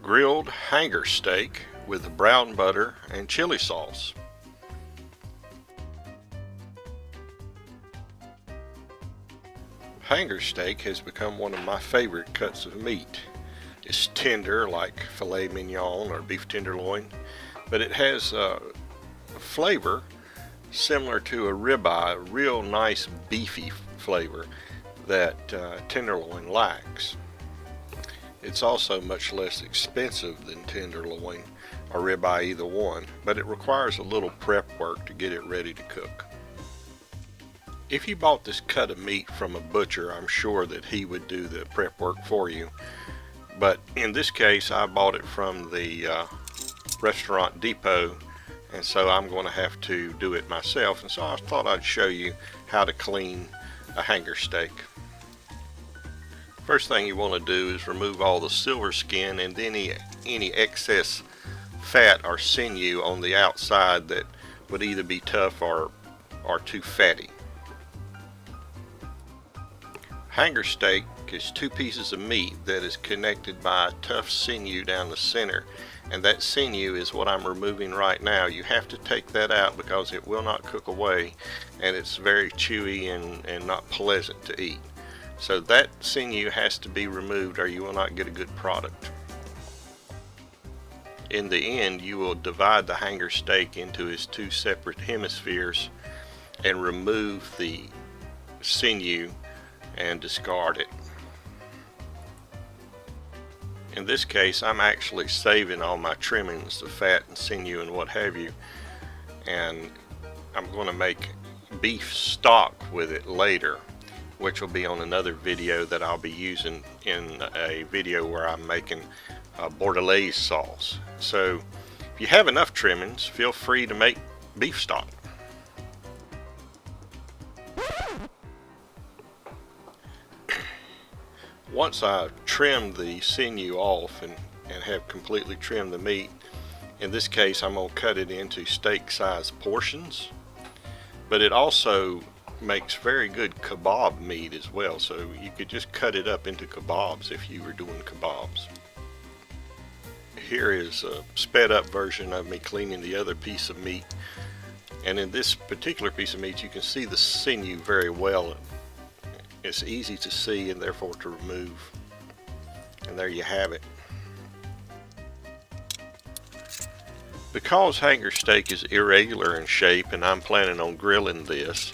Grilled hanger steak with brown butter and chili sauce. Hanger steak has become one of my favorite cuts of meat. It's tender like filet mignon or beef tenderloin, but it has a flavor similar to a ribeye, a real nice beefy flavor that tenderloin lacks. It's also much less expensive than tenderloin or ribeye, either one, but it requires a little prep work to get it ready to cook. If you bought this cut of meat from a butcher, I'm sure that he would do the prep work for you. But in this case, I bought it from the restaurant depot, and so I'm going to have to do it myself. And so I thought I'd show you how to clean a hanger steak. First thing you want to do is remove all the silver skin and any excess fat or sinew on the outside that would either be tough or too fatty. Hanger steak is two pieces of meat that is connected by a tough sinew down the center, and that sinew is what I'm removing right now. You have to take that out because it will not cook away, and it's very chewy and not pleasant to eat. So that sinew has to be removed or you will not get a good product. In the end, you will divide the hanger steak into its two separate hemispheres and remove the sinew and discard it. In this case, I'm actually saving all my trimmings, the fat and sinew and what have you, and I'm going to make beef stock with it later, which will be on another video that I'll be using in a video where I'm making bordelaise sauce. So if you have enough trimmings, feel free to make beef stock. Once I've trimmed the sinew off and have completely trimmed the meat, in this case I'm going to cut it into steak size portions, but it also makes very good kebab meat as well, so you could just cut it up into kebabs if you were doing kebabs. Here is a sped up version of me cleaning the other piece of meat, and in this particular piece of meat you can see the sinew very well. It's easy to see and therefore to remove, and there you have it. Because hanger steak is irregular in shape and I'm planning on grilling this,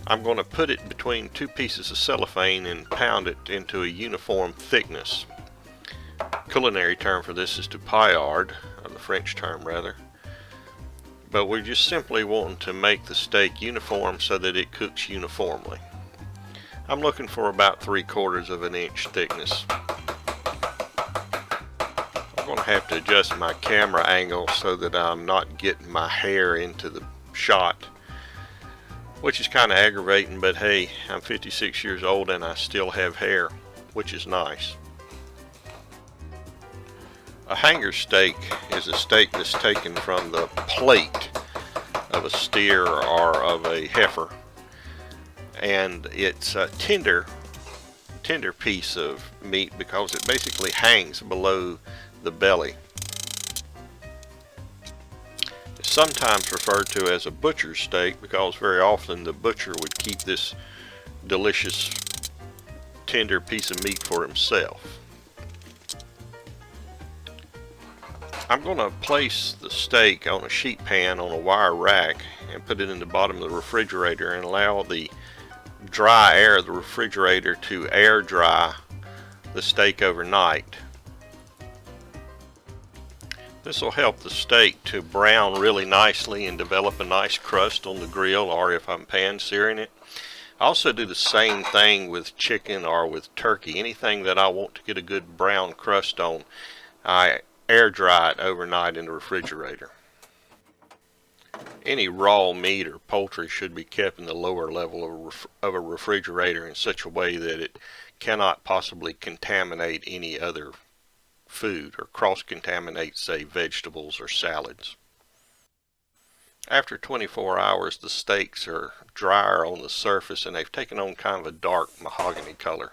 I'm going to put it between two pieces of cellophane and pound it into a uniform thickness. Culinary term for this is to paillard, or the French term rather. But we're just simply wanting to make the steak uniform so that it cooks uniformly. I'm looking for about 3/4 of an inch thickness. I'm going to have to adjust my camera angle so that I'm not getting my hair into the shot, which is kind of aggravating, but hey, I'm 56 years old and I still have hair, which is nice. A hanger steak is a steak that's taken from the plate of a steer or of a heifer, and it's a tender piece of meat because it basically hangs below the belly. It's sometimes referred to as a butcher's steak because very often the butcher would keep this delicious tender piece of meat for himself. I'm going to place the steak on a sheet pan on a wire rack and put it in the bottom of the refrigerator and allow the dry air of the refrigerator to air dry the steak overnight. This will help the steak to brown really nicely and develop a nice crust on the grill, or if I'm pan searing it. I also do the same thing with chicken or with turkey. Anything that I want to get a good brown crust on, I air dry it overnight in the refrigerator. Any raw meat or poultry should be kept in the lower level of a refrigerator in such a way that it cannot possibly contaminate any other food or cross-contaminate, say, vegetables or salads. After 24 hours, the steaks are drier on the surface and they've taken on kind of a dark mahogany color.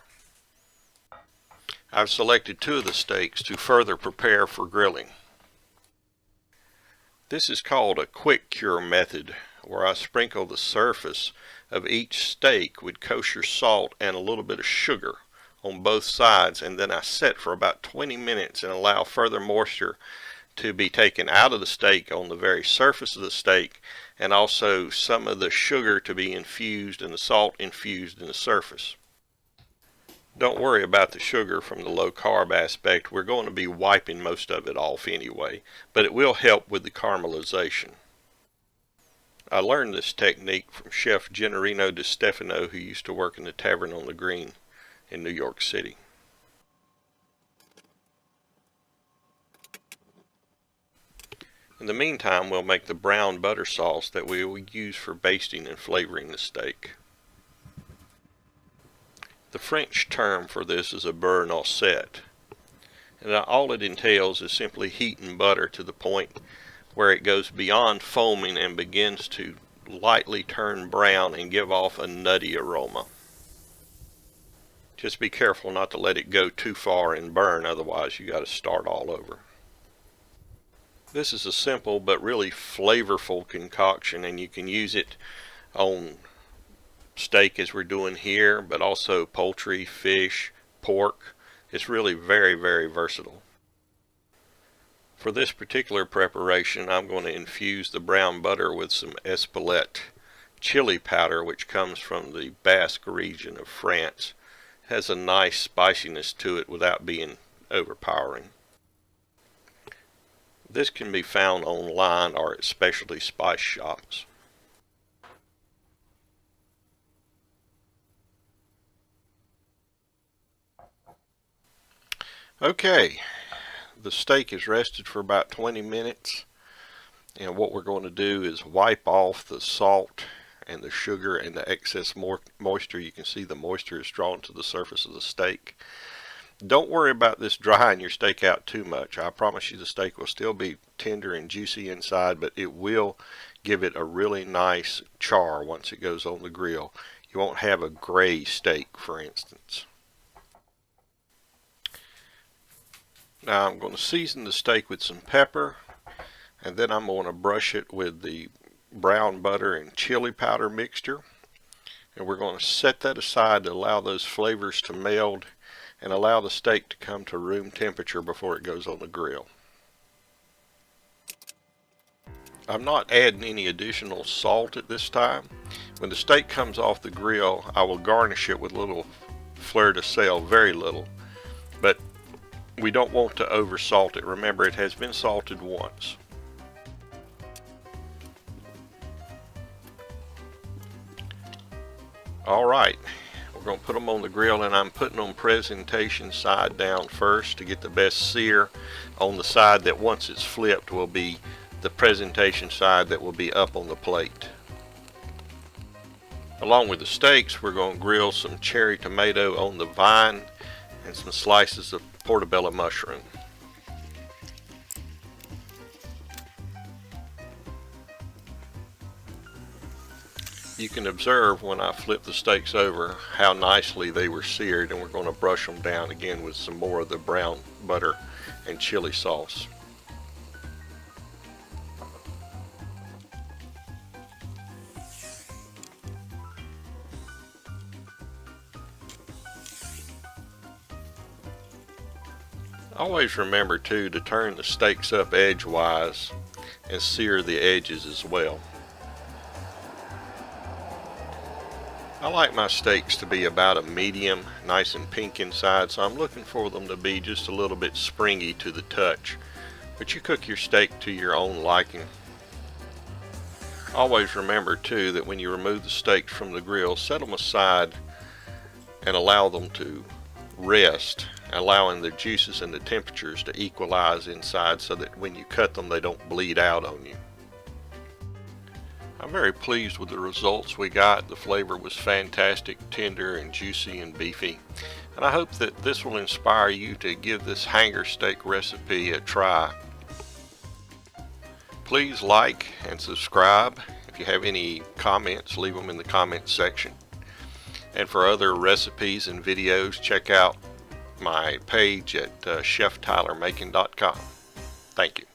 I've selected 2 of the steaks to further prepare for grilling. This is called a quick cure method, where I sprinkle the surface of each steak with kosher salt and a little bit of sugar on both sides, and then I set for about 20 minutes and allow further moisture to be taken out of the steak on the very surface of the steak, and also some of the sugar to be infused and the salt infused in the surface. Don't worry about the sugar from the low carb aspect. We're going to be wiping most of it off anyway, but it will help with the caramelization. I learned this technique from Chef Gennarino Di Stefano, who used to work in the Tavern on the Green in New York City. In the meantime, we'll make the brown butter sauce that we will use for basting and flavoring the steak. The French term for this is a beurre noisette, and all it entails is simply heating butter to the point where it goes beyond foaming and begins to lightly turn brown and give off a nutty aroma. Just be careful not to let it go too far and burn, otherwise you got to start all over. This is a simple but really flavorful concoction, and you can use it on steak as we're doing here, but also poultry, fish, pork. It's really very, very versatile. For this particular preparation, I'm going to infuse the brown butter with some Espelette chili powder, which comes from the Basque region of France. It has a nice spiciness to it without being overpowering. This can be found online or at specialty spice shops. Okay, the steak is rested for about 20 minutes, and what we're going to do is wipe off the salt and the sugar and the excess moisture. You can see the moisture is drawn to the surface of the steak. Don't worry about this drying your steak out too much. I promise you the steak will still be tender and juicy inside, but it will give it a really nice char once it goes on the grill. You won't have a gray steak, for instance. Now I'm going to season the steak with some pepper, and then I'm going to brush it with the brown butter and chili powder mixture, and we're going to set that aside to allow those flavors to meld and allow the steak to come to room temperature before it goes on the grill. I'm not adding any additional salt at this time. When the steak comes off the grill, I will garnish it with a little fleur de sel, very little, but we don't want to over salt it. Remember, it has been salted once. Alright, we're going to put them on the grill, and I'm putting them presentation side down first to get the best sear on the side that once it's flipped will be the presentation side that will be up on the plate. Along with the steaks, we're going to grill some cherry tomato on the vine and some slices of portobello mushroom. You can observe when I flip the steaks over how nicely they were seared, and we're going to brush them down again with some more of the brown butter and chili sauce. Always remember too to turn the steaks up edgewise and sear the edges as well. I like my steaks to be about a medium, nice and pink inside, so I'm looking for them to be just a little bit springy to the touch. But you cook your steak to your own liking. Always remember too that when you remove the steaks from the grill, set them aside and allow them to rest, allowing the juices and the temperatures to equalize inside so that when you cut them they don't bleed out on you. I'm very pleased with the results we got. The flavor was fantastic, tender and juicy and beefy, and I hope that this will inspire you to give this hanger steak recipe a try. Please like and subscribe. If you have any comments, leave them in the comments section. And for other recipes and videos, check out my page at cheftylermaking.com. Thank you.